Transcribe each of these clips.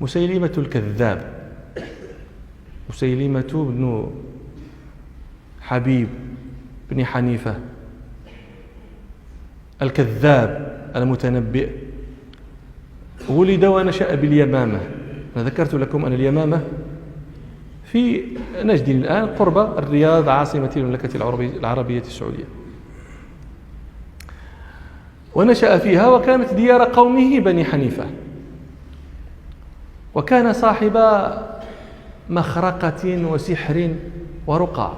مسيلمة الكذاب، مسيلمة بن حبيب بن حنيفة الكذاب المتنبئ، ولد ونشأ باليمامة. أنا ذكرت لكم أن اليمامة في نجد الآن قرب الرياض عاصمة المملكة العربية السعودية، ونشأ فيها، وكانت ديار قومه بني حنيفة، وكان صاحب مخرقة وسحر ورقى،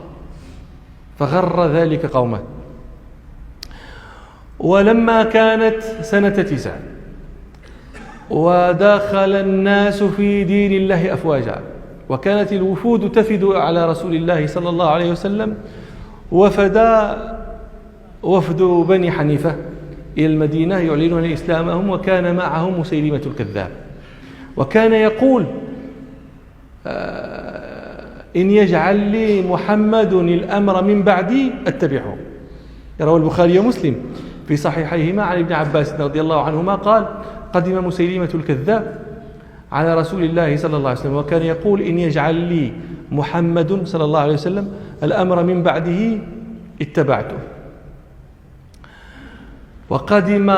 فغر ذلك قومه. ولما كانت سنة 9 ودخل الناس في دين الله أفواجا، وكانت الوفود تفد على رسول الله صلى الله عليه وسلم، وفد بني حنيفة إلى المدينة يعلنون إسلامهم، وكان معهم مسيلمة الكذاب، وكان يقول: إن يجعل لي محمد الأمر من بعدي أتبعه. روى البخاري ومسلم في صحيحيهما عن ابن عباس رضي الله عنهما قال: قدم مسيلمة الكذاب على رسول الله صلى الله عليه وسلم، وكان يقول: إن يجعل لي محمد صلى الله عليه وسلم الأمر من بعده اتبعته. وقدم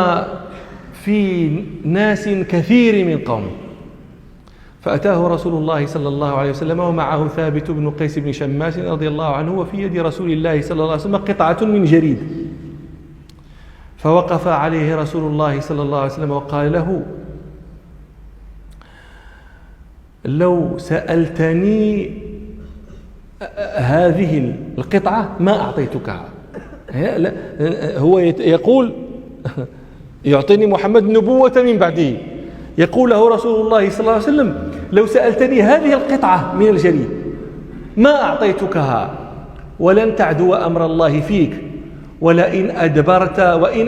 في ناس كثير من قومه، فأتاه رسول الله صلى الله عليه وسلم ومعه ثابت بن قيس بن شماس رضي الله عنه، وفي يد رسول الله صلى الله عليه وسلم قطعة من جريد، فوقف عليه رسول الله صلى الله عليه وسلم وقال له: لو سألتني هذه القطعة ما أعطيتكها. هو يقول يعطيني محمد نبوة من بعده، يقول له رسول الله صلى الله عليه وسلم: لو سألتني هذه القطعة من الجريد ما أعطيتكها، ولن تعدو أمر الله فيك، وإن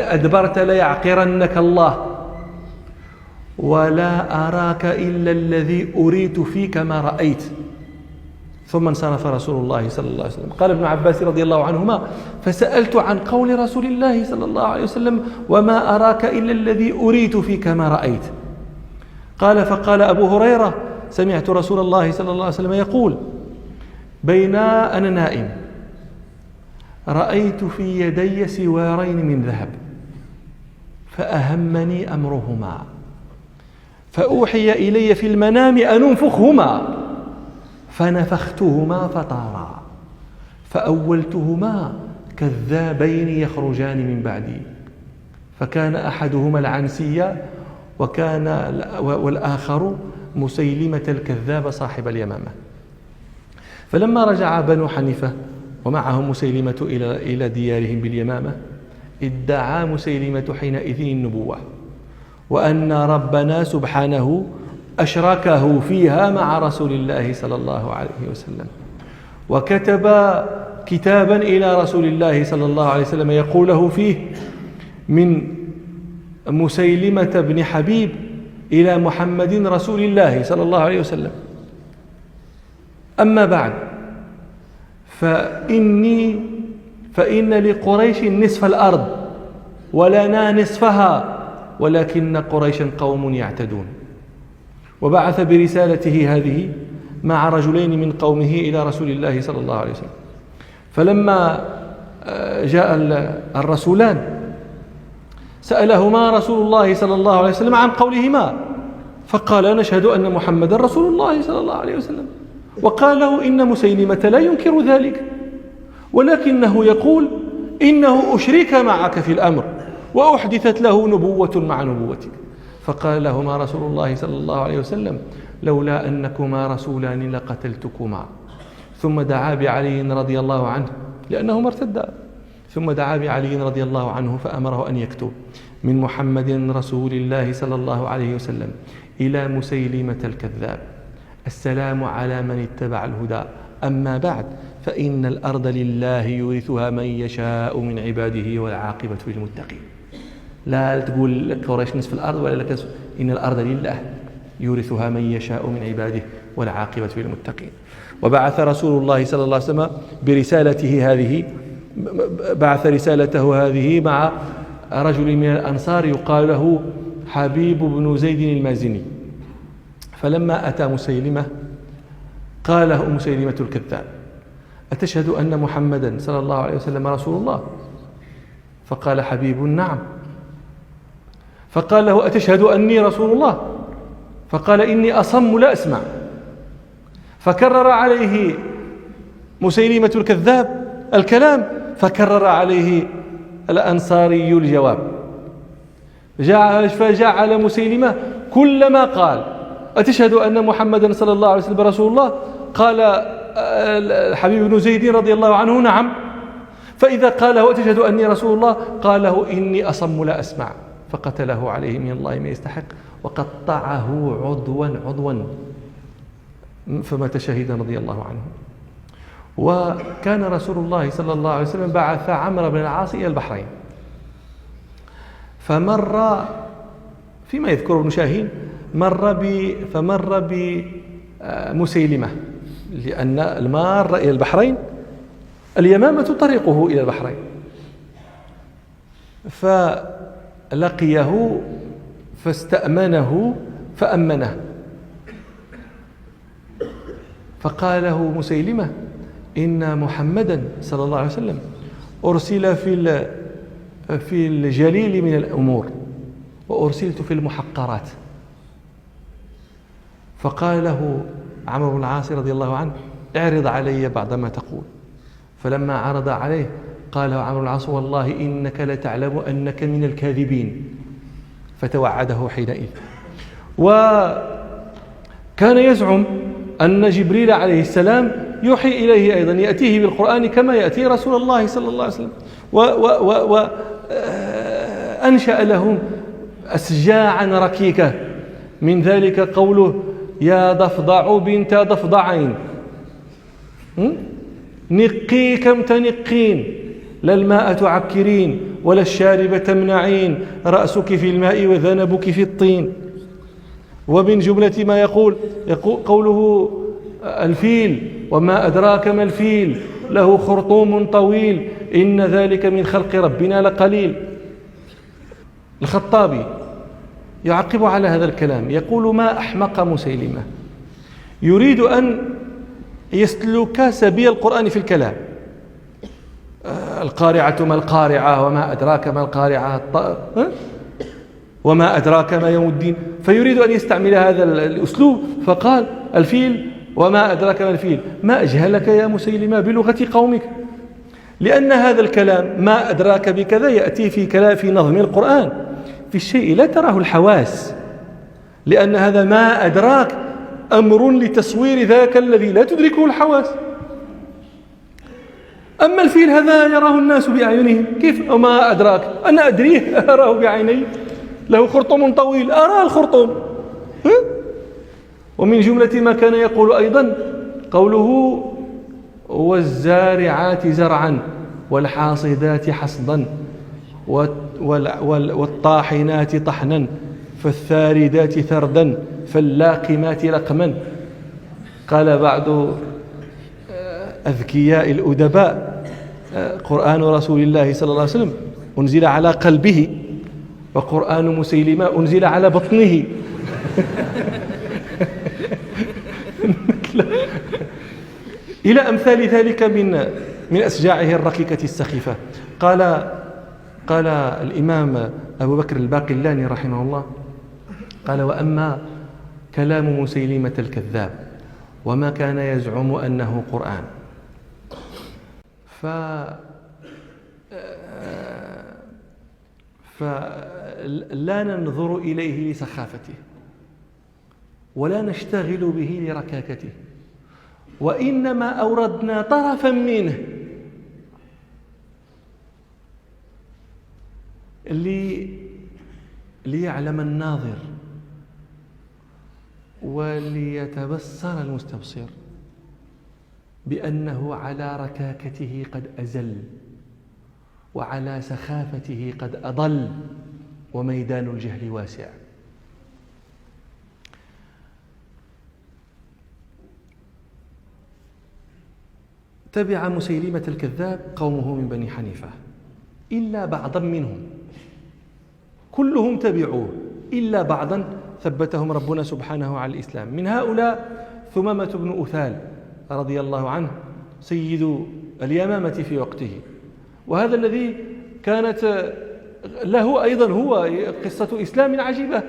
أدبرت ليعقرنك الله، ولا أراك إلا الذي أريت فيك ما رأيت. ثم انصرف رسول الله صلى الله عليه وسلم. قال ابن عباس رضي الله عنهما: فسألت عن قول رسول الله صلى الله عليه وسلم: وما أراك إلا الذي أريت فيك ما رأيت. قال: فقال أبو هريرة: سمعت رسول الله صلى الله عليه وسلم يقول: بين أنا نائم رأيت في يدي سوارين من ذهب، فأهمني أمرهما، فأوحي إلي في المنام أن أنفخهما، فنفختهما فطارا، فأولتهما كذابين يخرجان من بعدي، فكان أحدهما العنسية والآخر مسيلمة الكذاب صاحب اليمامة. فلما رجع بنو حنيفة ومعهم مسيلمة إلى ديارهم باليمامة، ادعى مسيلمة حينئذ النبوة، وأن ربنا سبحانه أشركه فيها مع رسول الله صلى الله عليه وسلم، وكتب كتابا إلى رسول الله صلى الله عليه وسلم يقول له فيه: من مسيلمة بن حبيب إلى محمد رسول الله صلى الله عليه وسلم. أما بعد، فإن لقريش نصف الأرض ولنا نصفها، ولكن قريشا قوم يعتدون. وبعث برسالته هذه مع رجلين من قومه إلى رسول الله صلى الله عليه وسلم. فلما جاء الرسولان سألهما رسول الله صلى الله عليه وسلم عن قولهما، فقال: نشهد أن محمدا رسول الله صلى الله عليه وسلم. وقال له: إن مسيلمة لا ينكر ذلك، ولكنه يقول إنه أشرك معك في الأمر، وأحدثت له نبوة مع نبوتك. فقال لهما رسول الله صلى الله عليه وسلم: لولا أنكما رسولان لقتلتكما. ثم دعا بعلي رضي الله عنه، لأنهما ارتدا، ثم دعا بعلي رضي الله عنه فأمره أن يكتب: من محمد رسول الله صلى الله عليه وسلم إلى مسيلمة الكذاب، السلام على من اتبع الهدى، أما بعد، فإن الأرض لله يورثها من يشاء من عباده والعاقبة للمتقين. لا تقول قريش نصف الأرض، ولا لك، إن الأرض لله يورثها من يشاء من عباده والعاقبة للمتقين. وبعث رسول الله صلى الله عليه وسلم برسالته هذه، بعث رسالته هذه مع رجل من الأنصار يقال له حبيب بن زيد المازني. فلما أتى مسيلمة قال له مسيلمة الكذاب: أتشهد أن محمدا صلى الله عليه وسلم رسول الله؟ فقال حبيب: نعم. فقال له: أتشهد أني رسول الله؟ فقال: إني أصم لا أسمع. فكرر عليه مسيلمة الكذاب الكلام، فكرر عليه الأنصاري الجواب، فجعل مسيلمة كلما قال: أتشهد أن محمدا صلى الله عليه وسلم رسول الله؟ قال حبيب بن زيد رضي الله عنه: نعم. فإذا قال له: أتشهد أني رسول الله؟ قال له: إني أصم لا أسمع. فقتله عليه من الله ما يستحق، وقطعه عضوا عضوا، فمات شهيدا رضي الله عنه. وكان رسول الله صلى الله عليه وسلم بعث عمرو بن العاص إلى البحرين، فمر فيما يذكر ابن شاهين فمر بمسيلمة، لأن المار إلى البحرين اليمامة طريقه إلى البحرين، فلقيه فاستأمنه فأمنه، فقال له مسيلمة: إن محمدا صلى الله عليه وسلم أرسل في الجليل من الأمور، وأرسلت في المحقرات. فقال له عمرو بن العاص رضي الله عنه: اعرض علي بعض ما تقول. فلما عرض عليه قال له عمرو بن العاص: والله إنك لتعلم أنك من الكاذبين. فتوعده حينئذ. وكان يزعم أن جبريل عليه السلام يوحي إليه أيضا، يأتيه بالقرآن كما يأتي رسول الله صلى الله عليه وسلم، وأنشأ لهم أسجاعا ركيكة، من ذلك قوله: يا ضفدع بنت ضفدعين نقي كم تنقين، لا الماء تعكرين ولا الشارب تمنعين، رأسك في الماء وذنبك في الطين. ومن جملة ما يقول قوله: الفيل وما أدراك ما الفيل له خرطوم طويل إن ذلك من خلق ربنا لقليل. الخطابي يعقب على هذا الكلام يقول: ما أحمق مسيلمة، يريد أن يسلك سبيل القرآن في الكلام. القارعة ما القارعة، وما أدراك ما القارعة، وما أدراك ما يوم الدين، فيريد أن يستعمل هذا الأسلوب، فقال: الفيل وما أدراك ما الفيل. ما أجهلك يا مسيلمة بلغة قومك، لأن هذا الكلام ما أدراك بكذا يأتي في كلام في نظم القرآن في الشيء لا تراه الحواس، لأن هذا ما أدراك أمر لتصوير ذاك الذي لا تدركه الحواس. أما الفيل هذا يراه الناس بأعينهم، كيف وما أدراك؟ أنا أدريه، أراه بعيني، له خرطوم طويل، أرى الخرطوم. ومن جملة ما كان يقول أيضا قوله: والزارعات زرعا والحاصدات حصدا والطاحنات طحنا فالثاردات ثردا فاللاقمات لقما. قال بعض أذكياء الأدباء: قرآن رسول الله صلى الله عليه وسلم أنزل على قلبه، وقرآن مسيلمة أنزل على بطنه. إلى أمثال ذلك من أسجاعه الركيكة السخيفة. قال الإمام أبو بكر الباقلاني رحمه الله، قال: وأما كلام مسيلمة الكذاب وما كان يزعم أنه قرآن، فلا ننظر إليه لسخافته ولا نشتغل به لركاكته، وإنما أوردنا طرفا منه ليعلم الناظر وليتبصر المستبصر بأنه على ركاكته قد أزل، وعلى سخافته قد أضل، وميدان الجهل واسع. تبع مسيلمة الكذاب قومه من بني حنيفة إلا بعضا منهم، كلهم تبعوه إلا بعضا ثبتهم ربنا سبحانه على الإسلام. من هؤلاء ثمامة بن أثال رضي الله عنه سيد اليمامة في وقته، وهذا الذي كانت له أيضا هو قصة إسلام عجيبة،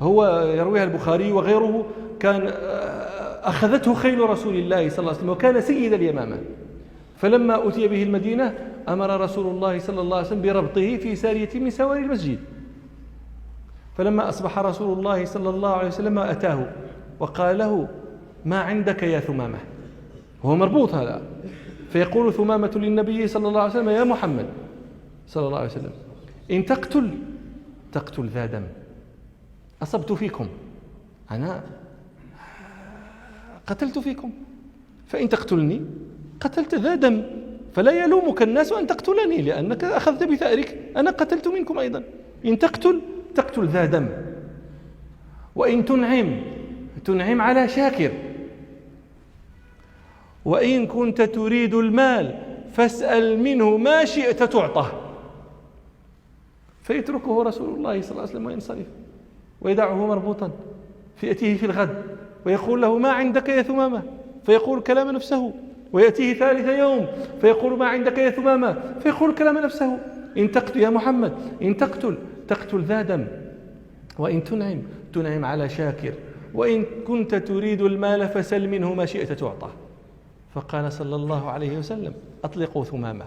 هو يرويها البخاري وغيره، كان أخذته خيل رسول الله صلى الله عليه وسلم وكان سيد اليمامة، فلما أتي به المدينة أمر رسول الله صلى الله عليه وسلم بربطه في سارية من سواري المسجد. فلما أصبح رسول الله صلى الله عليه وسلم أتاه وقال له: ما عندك يا ثمامة؟ هو مربوط هذا. فيقول ثمامة للنبي صلى الله عليه وسلم: يا محمد صلى الله عليه وسلم، إن تقتل ذا دم، أصبت فيكم، أنا قتلت فيكم، فإن تقتلني قتلت ذا دم، فلا يلومك الناس أن تقتلني لأنك أخذت بثأرك، أنا قتلت منكم أيضا. إن تقتل ذا دم، وإن تنعم على شاكر، وإن كنت تريد المال فاسأل منه ما شئت تعطه. فيتركه رسول الله صلى الله عليه وسلم وينصرف ويدعه مربوطا فيأتيه في الغد ويقول له: ما عندك يا ثمامة؟ فيقول كلام نفسه. ويأتيه ثالث يوم فيقول: ما عندك يا ثمامة؟ فيقول كلام نفسه. إن تقتل يا محمد، إن تقتل ذا دم، وإن تنعم على شاكر، وإن كنت تريد المال فسل منه ما شئت تعطى. فقال صلى الله عليه وسلم: أطلقوا ثمامة.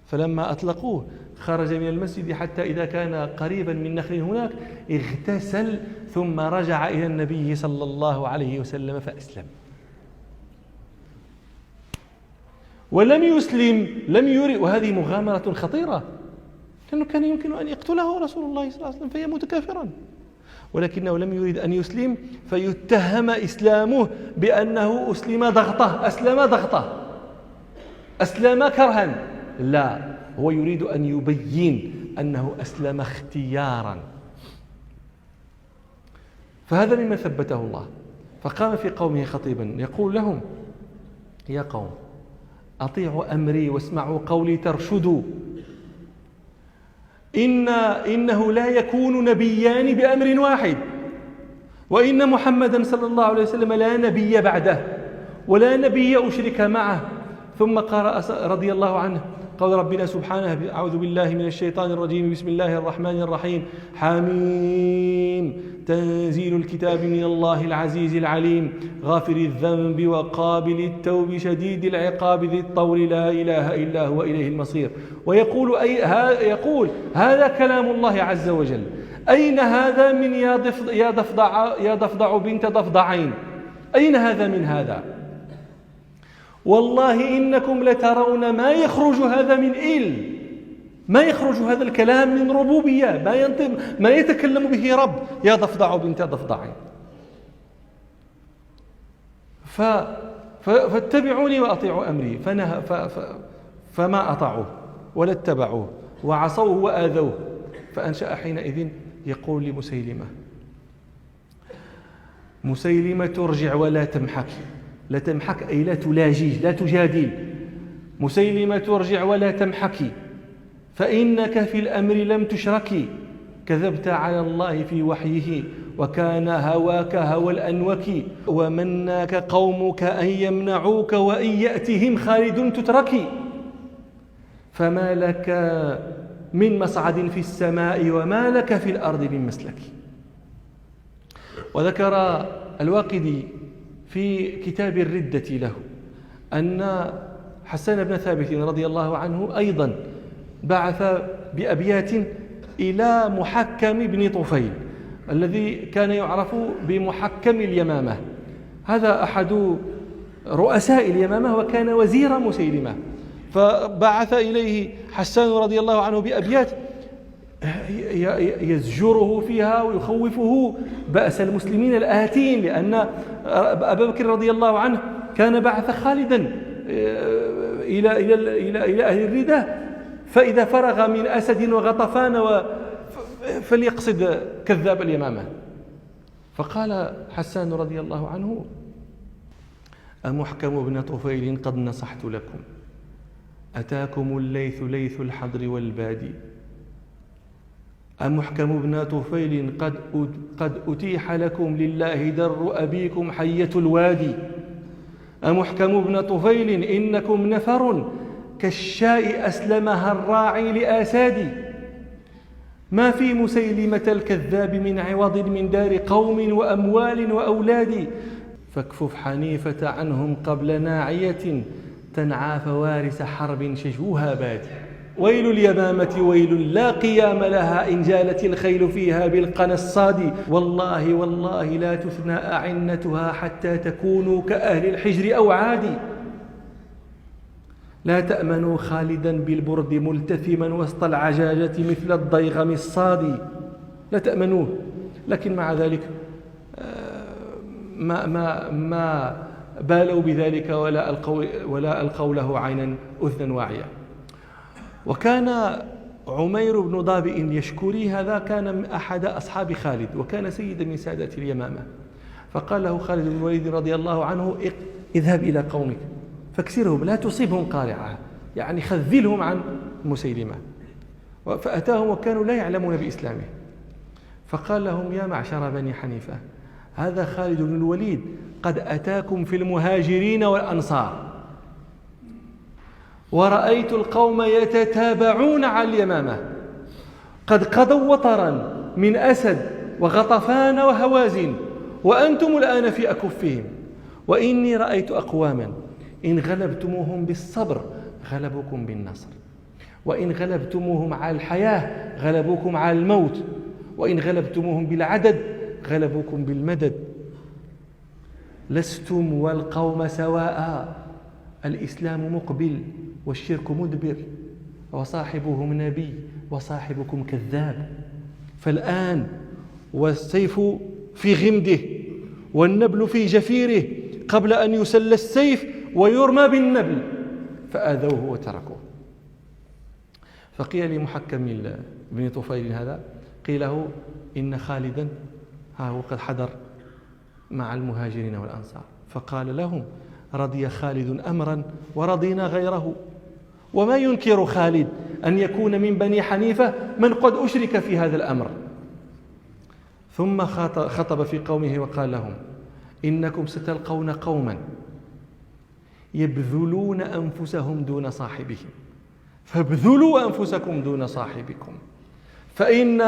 فلما أطلقوه خرج من المسجد حتى إذا كان قريبا من نخل هناك اغتسل، ثم رجع إلى النبي صلى الله عليه وسلم فأسلم. ولم يسلم، لم يرد، وهذه مغامرة خطيرة، لأنه كان يمكن أن يقتله رسول الله صلى الله عليه وسلم فيموت كافرا، ولكنه لم يريد أن يسلم فيتهم إسلامه بأنه أسلم ضغطة، أسلم كرها. لا، هو يريد أن يبين أنه أسلم اختيارا. فهذا مما ثبته الله. فقام في قومه خطيبا يقول لهم: يا قوم، أطيعوا أمري واسمعوا قولي ترشدوا. إنه لا يكون نبيان بأمر واحد، وإن محمدا صلى الله عليه وسلم لا نبي بعده ولا نبي أشرك معه. ثم قرأ رضي الله عنه قول ربنا سبحانه: أعوذ بالله من الشيطان الرجيم، بسم الله الرحمن الرحيم، حميم، تنزيل الكتاب من الله العزيز العليم، غافر الذنب وقابل التوب شديد العقاب ذي الطول لا إله إلا هو إليه المصير. ويقول هذا كلام الله عز وجل. أين هذا من يا ضفدع بنت ضفدعين؟ أين هذا من هذا؟ والله إنكم لترون ما يخرج هذا من ما يخرج هذا الكلام من ربوبية، ما يتكلم به رب، يا ضفدع بنت ضفدعين. فاتبعوني وأطيعوا أمري. فما أطاعوه ولا اتبعوه وعصوه وآذوه. فأنشأ حينئذ يقول مسيلمة ارجع ولا تمحك. لا تمحك أي لا تلاجي، لا تجادل. مسيلمة ارجع ولا تمحكي، فإنك في الأمر لم تشركي، كذبت على الله في وحيه، وكان هواك هوى الأنوك، ومناك قومك أن يمنعوك، وإن يأتهم خالد تتركي، فما لك من مصعد في السماء وما لك في الأرض من مسلك. وذكر الواقدي في كتاب الردة له أن حسان بن ثابت رضي الله عنه أيضا بعث بأبيات إلى محكم بن طفيل الذي كان يعرف بمحكم اليمامة. هذا أحد رؤساء اليمامة وكان وزير مسيلمة. فبعث إليه حسان رضي الله عنه بأبيات يزجره فيها ويخوفه بأس المسلمين الآتين، لأن أبا بكر رضي الله عنه كان بعث خالدا إلى أهل الردة، فإذا فرغ من أسد وغطفان فليقصد كذاب اليمامة. فقال حسان رضي الله عنه: أمحكم بن طفيل قد نصحت لكم، أتاكم الليث ليث الحضر والبادي، أمحكم بن طفيل قد أتيح لكم لله در أبيكم حية الوادي. أمحكم بن طفيل إنكم نفر كالشاء أسلمها الراعي لآسادي. ما في مسيلمة الكذاب من عوض من دار قوم وأموال وأولاد. فاكفف حنيفة عنهم قبل ناعية تنعى فوارس حرب شجوها بادي. ويل اليمامة ويل لا قيام لها إن جالت الخيل فيها بالقنا الصادي. والله والله لا تثنى أعنتها حتى تكونوا كأهل الحجر أو عادي. لا تأمنوا خالدا بالبرد ملتثما وسط العجاجة مثل الضيغم الصادي. لا تأمنوه، لكن مع ذلك ما بالوا بذلك ولا ألقوا له عينا أذنا واعية. وكان عمير بن ضابئ يشكري، هذا كان أحد أصحاب خالد وكان سيدا من سادات اليمامة. فقال له خالد بن الوليد رضي الله عنه: اذهب إلى قومك فاكسرهم لا تصيبهم قارعة، يعني خذلهم عن مسيلمة. فأتاهم وكانوا لا يعلمون بإسلامه، فقال لهم: يا معشر بني حنيفة، هذا خالد بن الوليد قد أتاكم في المهاجرين والأنصار، ورأيت القوم يتتابعون على اليمامة، قد قضوا وطرا من أسد وغطفان وهوازن، وأنتم الآن في أكفهم. وإني رأيت أقواما إن غلبتموهم بالصبر غلبوكم بالنصر، وإن غلبتموهم على الحياة غلبوكم على الموت، وإن غلبتموهم بالعدد غلبوكم بالمدد. لستم والقوم سواء، الإسلام مقبل والشرك مدبر، وصاحبهم نبي وصاحبكم كذاب. فالآن والسيف في غمده والنبل في جفيره قبل أن يسل السيف ويرمى بالنبل، فآذوه وتركوه. فقيل لمحكم بن طفيل هذا، قيل له: إن خالدا ها هو قد حضر مع المهاجرين والأنصار. فقال لهم: رضي خالد أمرا ورضينا غيره. وما ينكر خالد أن يكون من بني حنيفة من قد أشرك في هذا الأمر. ثم خطب في قومه وقال لهم: إنكم ستلقون قوما يبذلون أنفسهم دون صاحبهم، فابذلوا أنفسكم دون صاحبكم، فإن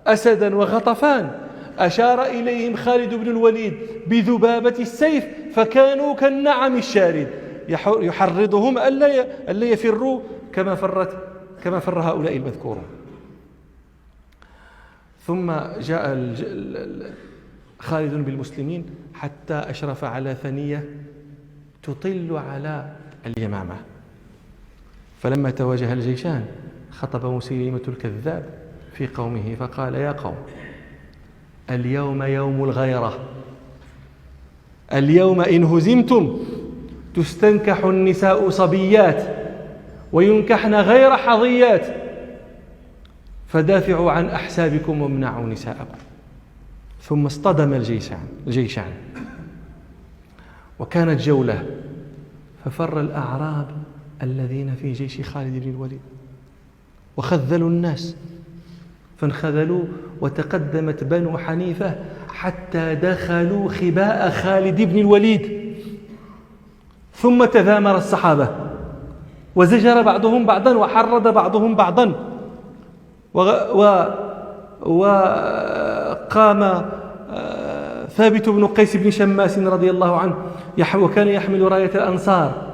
أسدا وغطفان أشار إليهم خالد بن الوليد بذبابة السيف فكانوا كالنعم الشارد، يحرضهم ألا يفروا كما فر هؤلاء المذكورون. ثم جاء خالد بالمسلمين حتى أشرف على ثنية تطل على اليمامة. فلما تواجه الجيشان خطب مسيلمة الكذاب في قومه فقال: يا قوم، اليوم يوم الغيرة، اليوم إن هزمتم تستنكح النساء صبيات وينكحن غير حظيات، فدافعوا عن أحسابكم وامنعوا نساءكم. ثم اصطدم الجيشان وكانت جولة، ففر الأعراب الذين في جيش خالد بن الوليد وخذلوا الناس فانخذلوا، وتقدمت بنو حنيفة حتى دخلوا خباء خالد بن الوليد. ثم تذامر الصحابة وزجر بعضهم بعضا وحرض بعضهم بعضا، وقام ثابت بن قيس بن شماس رضي الله عنه وكان يحمل راية الأنصار،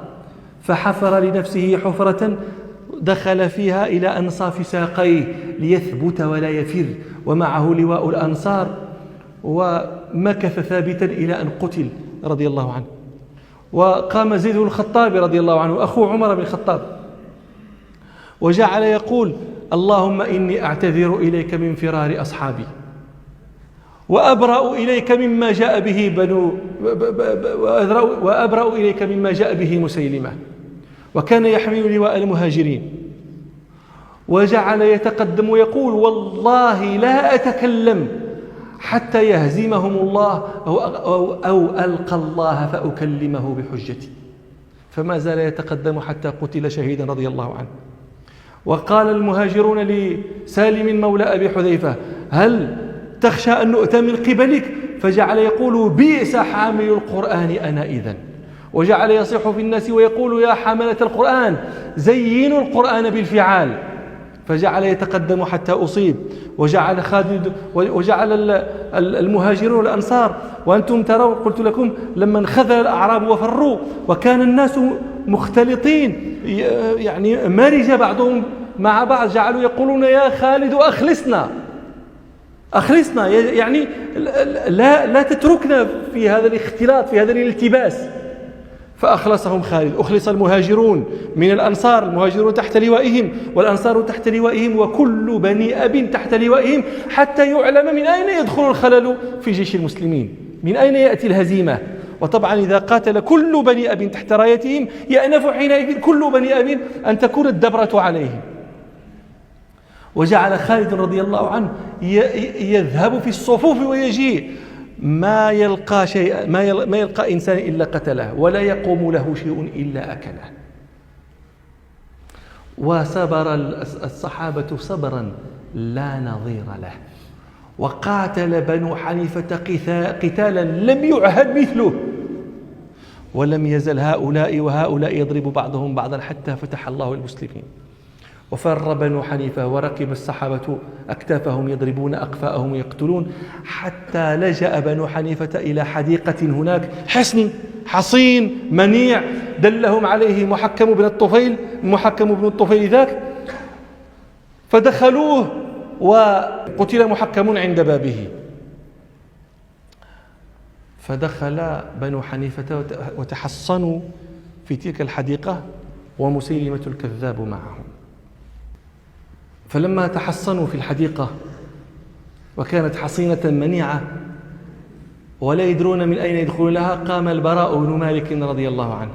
فحفر لنفسه حفرة دخل فيها إلى أنصاف ساقيه ليثبت ولا يفر، ومعه لواء الأنصار، ومكث ثابتا إلى أن قتل رضي الله عنه. وقام زيد بن الخطاب رضي الله عنه أخو عمر بن الخطاب وجعل يقول: اللهم إني أعتذر إليك من فرار أصحابي، وأبرأ إليك مما جاء به مسيلمة. وكان يحمل لواء المهاجرين، وجعل يتقدم يقول: والله لا أتكلم حتى يهزمهم الله أو ألقى الله فأكلمه بحجتي. فما زال يتقدم حتى قتل شهيدا رضي الله عنه. وقال المهاجرون لسالم مولى أبي حذيفة: هل تخشى أن نؤتى من قبلك؟ فجعل يقول: بئس حامل القرآن أنا إذن. وجعل يصيح في الناس ويقول: يا حملة القرآن زينوا القرآن بالفعال. فجعل يتقدم حتى أصيب. وجعل المهاجرون والأنصار، وأنتم ترون قلت لكم لما انخذل الأعراب وفروا وكان الناس مختلطين يعني مرج بعضهم مع بعض، جعلوا يقولون: يا خالد أخلصنا يعني لا تتركنا في هذا الاختلاط، في هذا الالتباس. فأخلصهم خالد. أخلص المهاجرون من الأنصار، المهاجرون تحت لوائهم والأنصار تحت لوائهم وكل بني أب تحت لوائهم، حتى يعلم من أين يدخل الخلل في جيش المسلمين، من أين يأتي الهزيمة. وطبعا إذا قاتل كل بني أب تحت رايتهم يأنف حينئذ كل بني أب أن تكون الدبرة عليهم. وجعل خالد رضي الله عنه يذهب في الصفوف ويجيء، ما يلقى إنسان إلا قتله، ولا يقوم له شيء إلا أكله. وصبر الصحابة صبرا لا نظير له، وقاتل بنو حنيفة قتالا لم يعهد مثله، ولم يزل هؤلاء وهؤلاء يضرب بعضهم بعضا حتى فتح الله المسلمين. وفر بنو حنيفة وركب الصحابة أكتافهم يضربون أقفاءهم يقتلون، حتى لجأ بنو حنيفة إلى حديقة هناك، حصين منيع دلهم عليه محكم بن الطفيل ذاك، فدخلوه وقتل محكم عند بابه. فدخل بنو حنيفة وتحصنوا في تلك الحديقة ومسيلمة الكذاب معهم. فلما تحصنوا في الحديقة وكانت حصينة منيعة ولا يدرون من أين يدخلون لها، قام البراء بن مالك رضي الله عنه،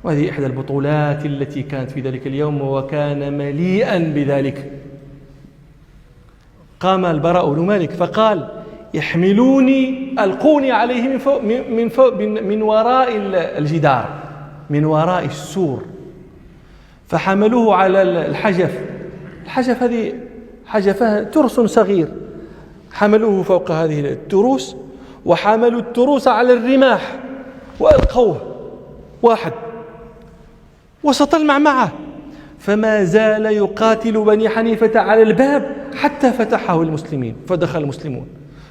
وهذه إحدى البطولات التي كانت في ذلك اليوم وكان مليئا بذلك. قام البراء بن مالك فقال: احملوني، ألقوني عليه من وراء الجدار، من وراء السور. فحملوه على الحجف هذه حجفها ترس صغير، حملوه فوق هذه التروس، وحملوا التروس على الرماح وألقوه واحد وسط المعمعة، فما زال يقاتل بني حنيفة على الباب حتى فتحه المسلمين. فدخل المسلمون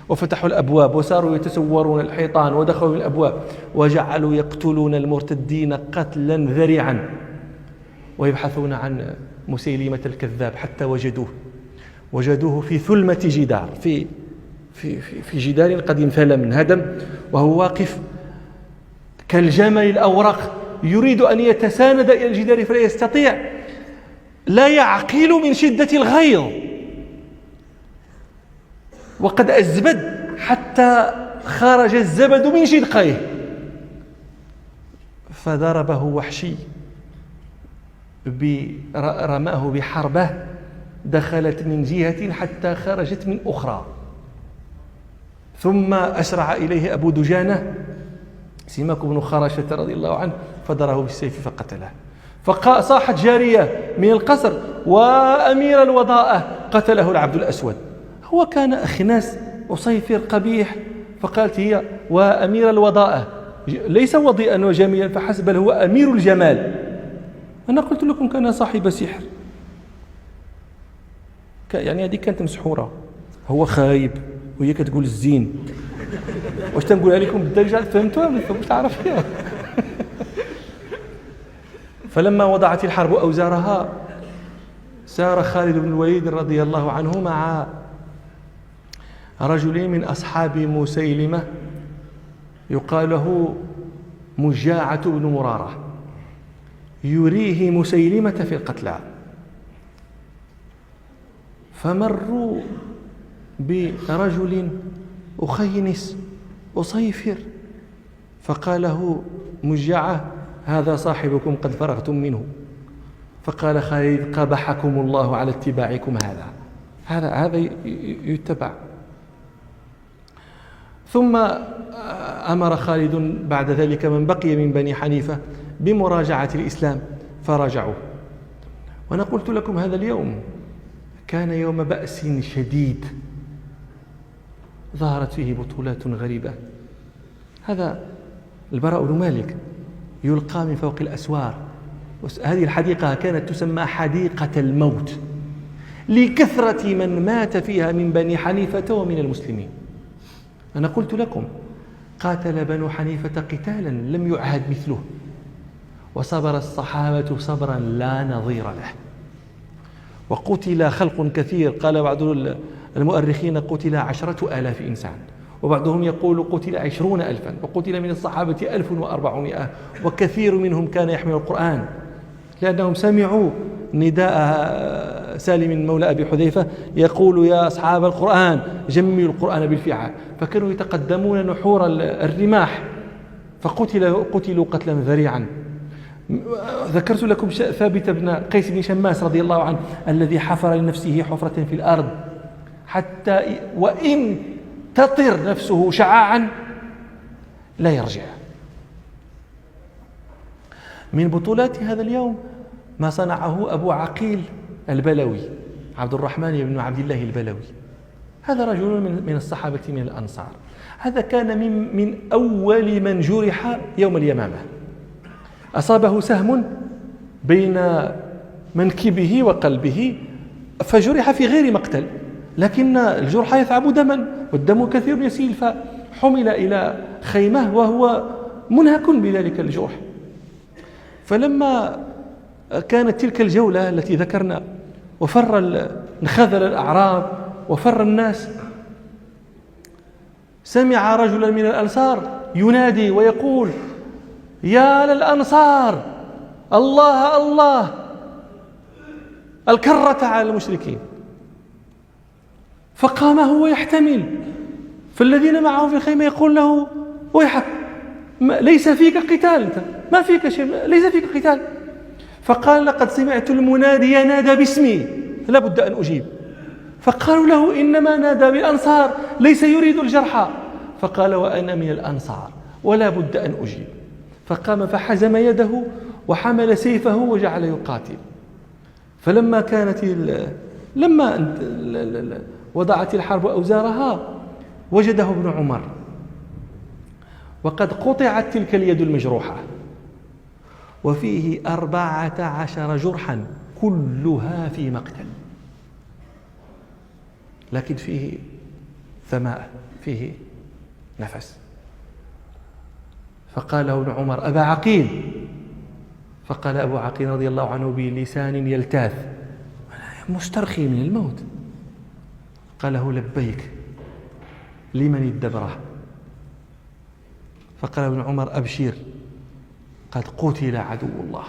وفتحوا الأبواب وصاروا يتسورون الحيطان ودخلوا الأبواب وجعلوا يقتلون المرتدين قتلا ذريعا، ويبحثون عن مسيلمة الكذاب حتى وجدوه في ثلمة جدار، في جدار قد انثلم انهدم، وهو واقف كالجمل الأورق يريد أن يتساند إلى الجدار فلا يستطيع، لا يعقل من شدة الغيظ، وقد أزبد حتى خرج الزبد من شدقيه. فضربه وحشي، رماه بحربة دخلت من جهة حتى خرجت من أخرى، ثم أسرع إليه أبو دجانة سماك بن خرشة رضي الله عنه فضربه بالسيف فقتله. فصاحت جارية من القصر: وأمير الوضاءة قتله العبد الأسود. هو كان أخناس وصيفر قبيح، فقالت هي: وأمير الوضاءة، ليس وضيئا وجميلا فحسب، بل هو أمير الجمال. أنا قلت لكم كان صاحب سحر، يعني هذه كانت مسحورة، هو خايب وهي كتقول الزين. واش تنقولها لكم بالدرجة فهمتوها ما تعرفيها. فلما وضعت الحرب أوزارها سار خالد بن الوليد رضي الله عنه مع رجل من أصحاب مسيلمة يقال له مجاعة بن مرارة، يريه مسيلمة في القتلى. فمروا برجل أخينس أصيفر، فقال له مجاعة: هذا صاحبكم قد فرغتم منه. فقال خالد: قبحكم الله على اتباعكم هذا يتبع. ثم أمر خالد بعد ذلك من بقي من بني حنيفة بمراجعة الإسلام، فرجعوا. وأنا قلت لكم هذا اليوم كان يوم بأس شديد، ظهرت فيه بطولات غريبة. هذا البراء بن مالك يلقى من فوق الأسوار. هذه الحديقة كانت تسمى حديقة الموت لكثرة من مات فيها من بني حنيفة ومن المسلمين. أنا قلت لكم قاتل بنو حنيفة قتالا لم يعهد مثله، وصبر الصحابة صبرا لا نظير له، وقتل خلق كثير. قال بعض المؤرخين قتل 10,000 إنسان، وبعضهم يقول قتل 20,000، وقتل من الصحابة 1400، وكثير منهم كان يحمل القرآن لأنهم سمعوا نداء سالم مولى أبي حذيفة يقول يا أصحاب القرآن جملوا القرآن بالفعال، فكانوا يتقدمون نحور الرماح، فقتلوا قتلا ذريعا. ذكرت لكم ثابت بن قيس بن شماس رضي الله عنه الذي حفر لنفسه حفرة في الأرض حتى وإن تطر نفسه شعاعا لا يرجع. من بطولات هذا اليوم ما صنعه أبو عقيل البلوي، عبد الرحمن بن عبد الله البلوي. هذا رجل من الصحابة من الأنصار، هذا كان من أول من جرح يوم اليمامة. أصابه سهم بين منكبه وقلبه فجرح في غير مقتل، لكن الجرح يثعب دما والدم كثير يسيل، فحمل إلى خيمة وهو منهك بذلك الجرح. فلما كانت تلك الجولة التي ذكرنا انخذل الأعراب وفر الناس، سمع رجلا من الأنصار ينادي ويقول يا للأنصار الله الله، الكرة على المشركين. فقام هو يحتمل، فالذين معه في الخيمة يقول له ويحك ليس فيك قتال، ما فيك شيء، ليس فيك قتال. فقال لقد سمعت المنادي ينادى باسمي لا بد أن أجيب. فقالوا له إنما نادى بالأنصار ليس يريد الجرحى. فقال وأنا من الأنصار ولا بد أن أجيب. فقام فحزم يده وحمل سيفه وجعل يقاتل. فلما لما وضعت الحرب أوزارها وجده ابن عمر وقد قطعت تلك اليد المجروحة وفيه 14 جرحا كلها في مقتل، لكن فيه ثماء، فيه نفس. فقال له ابن عمر أبا عقيل، فقال أبو عقيل رضي الله عنه بلسان يلتاث مسترخي من الموت، قال له لبيك لمن الدبرة؟ فقال ابن عمر أبشر قد قتل عدو الله.